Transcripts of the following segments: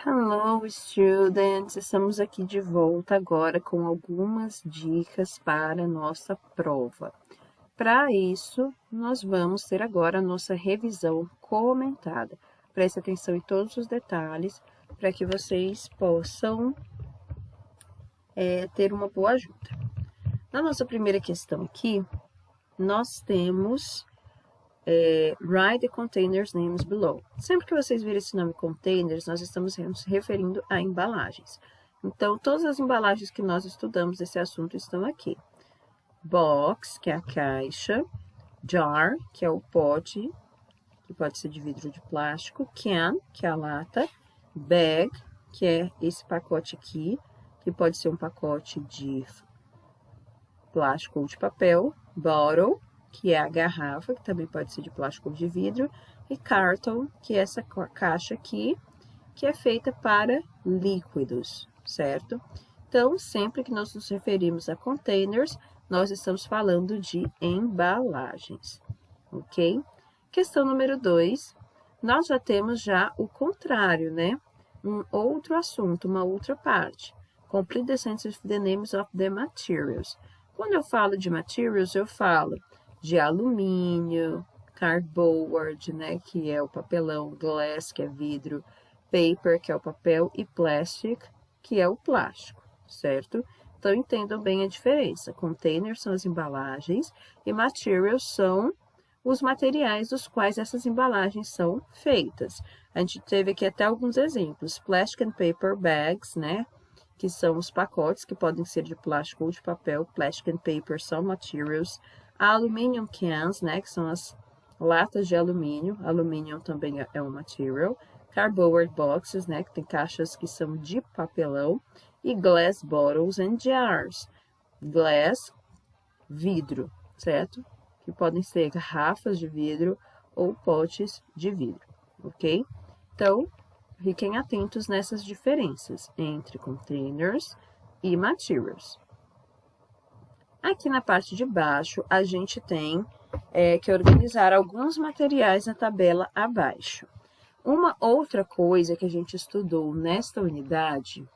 Hello, students! Estamos aqui de volta agora com algumas dicas para a nossa prova. Para isso, nós vamos ter agora a nossa revisão comentada. Preste atenção em todos os detalhes para que vocês possam ter uma boa ajuda. Na nossa primeira questão aqui, nós temos write the containers names below. Sempre que vocês virem esse nome containers, nós estamos nos referindo a embalagens. Então, todas as embalagens que nós estudamos desse assunto estão aqui. Box, que é a caixa. Jar, que é o pote, que pode ser de vidro ou de plástico. Can, que é a lata. Bag, que é esse pacote aqui, que pode ser um pacote de plástico ou de papel. Bottle, que é a garrafa, que também pode ser de plástico ou de vidro, e carton, que é essa caixa aqui, que é feita para líquidos, certo? Então, sempre que nós nos referimos a containers, nós estamos falando de embalagens, ok? Questão número 2, nós já temos o contrário, né? Um outro assunto, uma outra parte. Complete the sentence with the names of the materials. Quando eu falo de materials, eu falo de alumínio, cardboard, né, que é o papelão, glass, que é vidro, paper, que é o papel, e plastic, que é o plástico, certo? Então, entendam bem a diferença. Containers são as embalagens e materials são os materiais dos quais essas embalagens são feitas. A gente teve aqui até alguns exemplos. Plastic and paper bags, né, que são os pacotes que podem ser de plástico ou de papel. Plastic and paper são materials. Aluminum cans, né, que são as latas de alumínio. Alumínio também é um material. Cardboard boxes, né, que tem caixas que são de papelão. E glass bottles and jars. Glass, vidro, certo? Que podem ser garrafas de vidro ou potes de vidro, ok? Então, fiquem atentos nessas diferenças entre containers e materials. Aqui na parte de baixo, a gente tem que organizar alguns materiais na tabela abaixo. Uma outra coisa que a gente estudou nesta unidade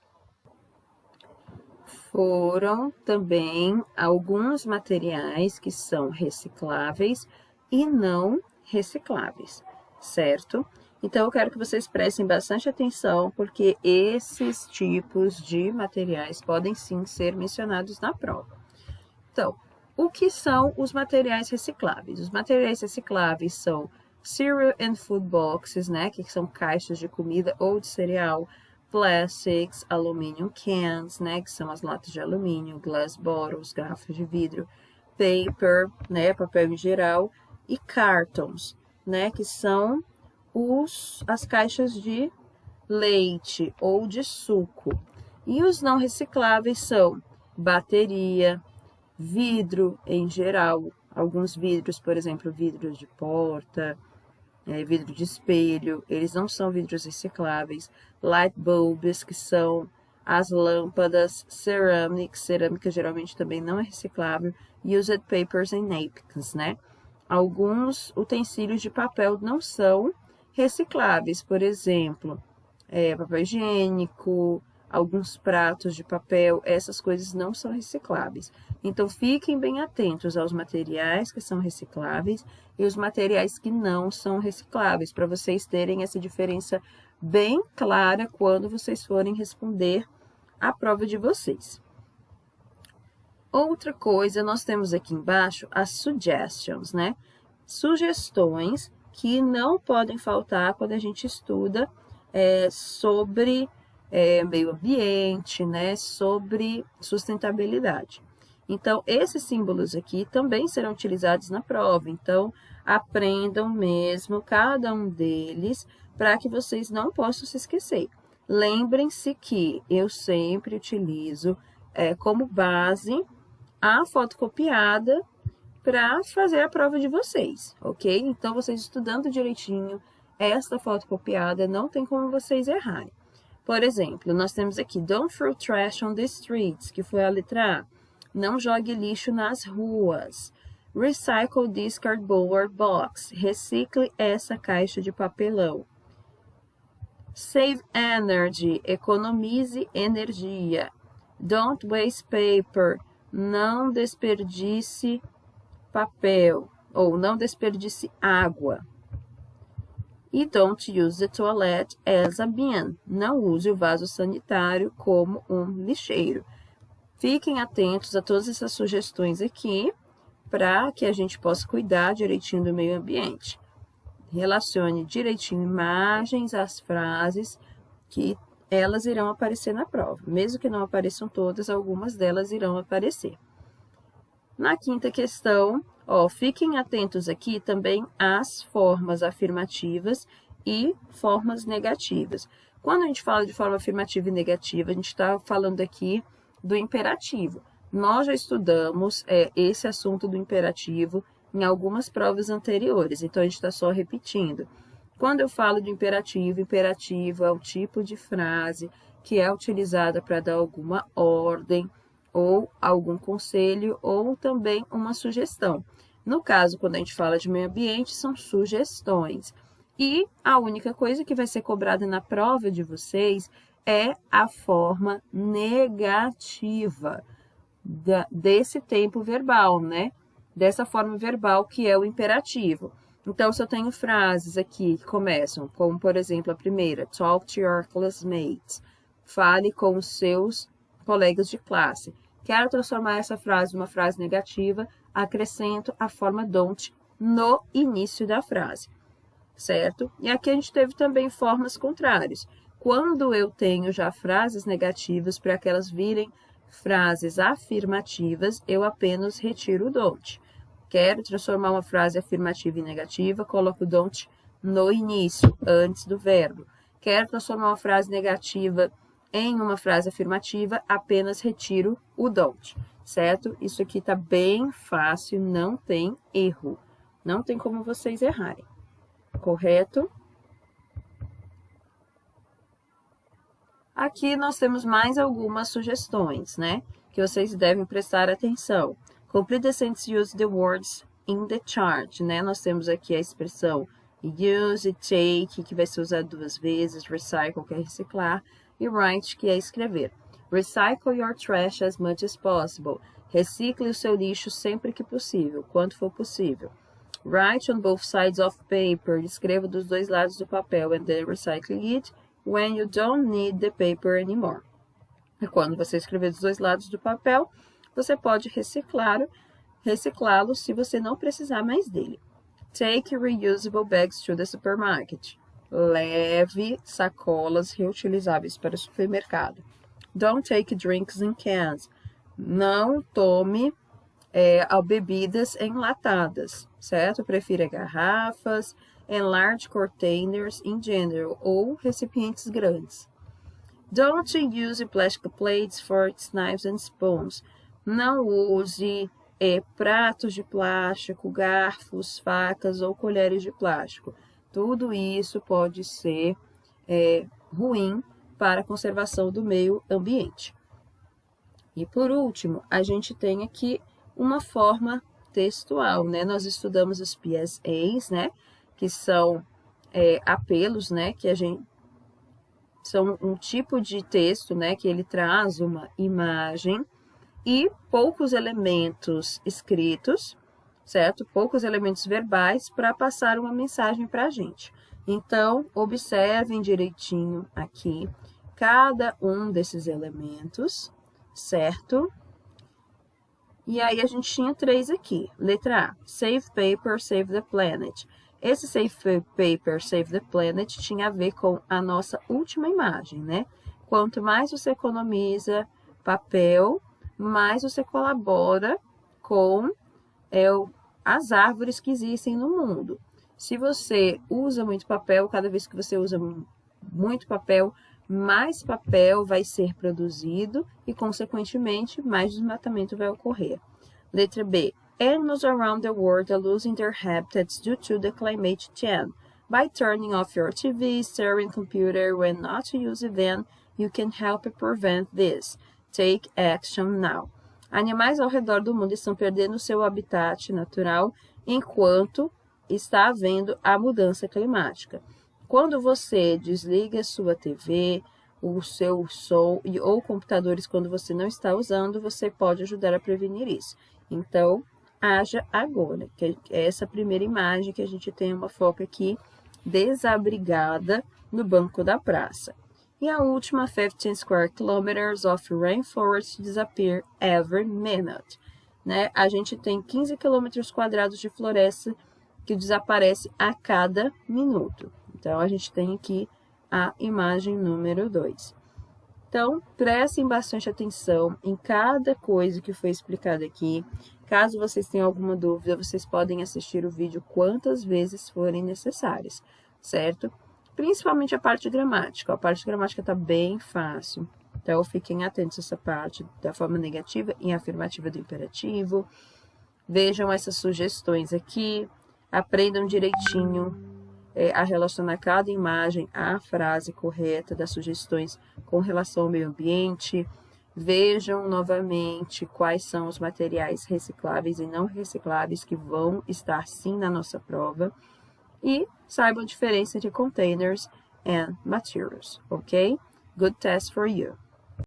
foram também alguns materiais que são recicláveis e não recicláveis, certo? Então, eu quero que vocês prestem bastante atenção, porque esses tipos de materiais podem sim ser mencionados na prova. Então, o que são os materiais recicláveis? Os materiais recicláveis são cereal and food boxes, né, que são caixas de comida ou de cereal, plastics, aluminum cans, né, que são as latas de alumínio, glass bottles, garrafas de vidro, paper, né, papel em geral, e cartons, né, que são as caixas de leite ou de suco. E os não recicláveis são bateria, vidro em geral, alguns vidros, por exemplo, vidro de porta, vidro de espelho, eles não são vidros recicláveis. Light bulbs, que são as lâmpadas, cerâmica geralmente também não é reciclável. Used papers and napkins, né? Alguns utensílios de papel não são recicláveis, por exemplo, papel higiênico, alguns pratos de papel, essas coisas não são recicláveis. Então, fiquem bem atentos aos materiais que são recicláveis e os materiais que não são recicláveis, para vocês terem essa diferença bem clara quando vocês forem responder a prova de vocês. Outra coisa, nós temos aqui embaixo as suggestions, né? Sugestões que não podem faltar quando a gente estuda sobre meio ambiente, né, sobre sustentabilidade. Então, esses símbolos aqui também serão utilizados na prova. Então, aprendam mesmo cada um deles para que vocês não possam se esquecer. Lembrem-se que eu sempre utilizo como base a fotocopiada para fazer a prova de vocês, ok? Então, vocês estudando direitinho esta fotocopiada, não tem como vocês errarem. Por exemplo, nós temos aqui, don't throw trash on the streets, que foi a letra A. Não jogue lixo nas ruas. Recycle this cardboard box. Recicle essa caixa de papelão. Save energy, economize energia. Don't waste paper, não desperdice papel, ou não desperdice água. E don't use the toilet as a bin, não use o vaso sanitário como um lixeiro. Fiquem atentos a todas essas sugestões aqui, para que a gente possa cuidar direitinho do meio ambiente. Relacione direitinho imagens às frases que elas irão aparecer na prova. Mesmo que não apareçam todas, algumas delas irão aparecer. Na quinta questão, fiquem atentos aqui também às formas afirmativas e formas negativas. Quando a gente fala de forma afirmativa e negativa, a gente está falando aqui do imperativo. Nós já estudamos esse assunto do imperativo em algumas provas anteriores, então a gente está só repetindo. Quando eu falo de imperativo, imperativo é o tipo de frase que é utilizada para dar alguma ordem, ou algum conselho, ou também uma sugestão. No caso, quando a gente fala de meio ambiente, são sugestões. E a única coisa que vai ser cobrada na prova de vocês é a forma negativa desse tempo verbal, né? Dessa forma verbal que é o imperativo. Então, se eu tenho frases aqui que começam, como por exemplo a primeira, talk to your classmates, fale com os seus colegas de classe. Quero transformar essa frase em uma frase negativa, acrescento a forma don't no início da frase, certo? E aqui a gente teve também formas contrárias. Quando eu tenho já frases negativas, para que elas virem frases afirmativas, eu apenas retiro o don't. Quero transformar uma frase afirmativa em negativa, coloco o don't no início, antes do verbo. Quero transformar uma frase negativa em uma frase afirmativa, apenas retiro o don't, certo? Isso aqui está bem fácil, não tem erro. Não tem como vocês errarem, correto? Aqui nós temos mais algumas sugestões, né? Que vocês devem prestar atenção. Complete the sentence, use the words in the chart, né? Nós temos aqui a expressão use, take, que vai ser usado 2 vezes, recycle, que é reciclar, e write, que é escrever. Recycle your trash as much as possible. Recicle o seu lixo sempre que possível, quanto for possível. Write on both sides of paper. Escreva dos 2 lados do papel and then recycle it when you don't need the paper anymore. E quando você escrever dos 2 lados do papel, você pode reciclá-lo se você não precisar mais dele. Take reusable bags to the supermarket. Leve sacolas reutilizáveis para o supermercado. Don't take drinks in cans. Não tome bebidas enlatadas, certo? Prefira garrafas and large containers in general, ou recipientes grandes. Don't use plastic plates, forks, knives and spoons. Não use pratos de plástico, garfos, facas ou colheres de plástico. Tudo isso pode ser ruim para a conservação do meio ambiente. E por último, a gente tem aqui uma forma textual, né? Nós estudamos os PSAs, né? Que são apelos, né? São um tipo de texto, né? Que ele traz uma imagem e poucos elementos escritos, certo? Poucos elementos verbais para passar uma mensagem para a gente. Então, observem direitinho aqui cada um desses elementos, certo? E aí a gente tinha 3 aqui. Letra A, save paper, save the planet. Esse save paper, save the planet tinha a ver com a nossa última imagem, né? Quanto mais você economiza papel, mais você colabora com as árvores que existem no mundo. Se você usa muito papel, cada vez que você usa muito papel, mais papel vai ser produzido e, consequentemente, mais desmatamento vai ocorrer. Letra B. Animals around the world are losing their habitats due to the climate change. By turning off your TV, stereo, and computer when not to use them, you can help prevent this. Take action now. Animais ao redor do mundo estão perdendo seu habitat natural enquanto está havendo a mudança climática. Quando você desliga a sua TV, o seu som ou computadores quando você não está usando, você pode ajudar a prevenir isso. Então, haja agora, que é essa primeira imagem que a gente tem uma foca aqui desabrigada no banco da praça. E a última, 15 square kilometers of rainforest disappear every minute. Né? A gente tem 15 quilômetros quadrados de floresta que desaparece a cada minuto. Então, a gente tem aqui a imagem número 2. Então, prestem bastante atenção em cada coisa que foi explicada aqui. Caso vocês tenham alguma dúvida, vocês podem assistir o vídeo quantas vezes forem necessárias, certo? Principalmente a parte gramática. A parte gramática está bem fácil. Então, fiquem atentos a essa parte da forma negativa e afirmativa do imperativo. Vejam essas sugestões aqui. Aprendam direitinho a relacionar cada imagem à frase correta das sugestões com relação ao meio ambiente. Vejam novamente quais são os materiais recicláveis e não recicláveis que vão estar sim na nossa prova. E saibam a diferença entre containers and materials, ok? Good test for you!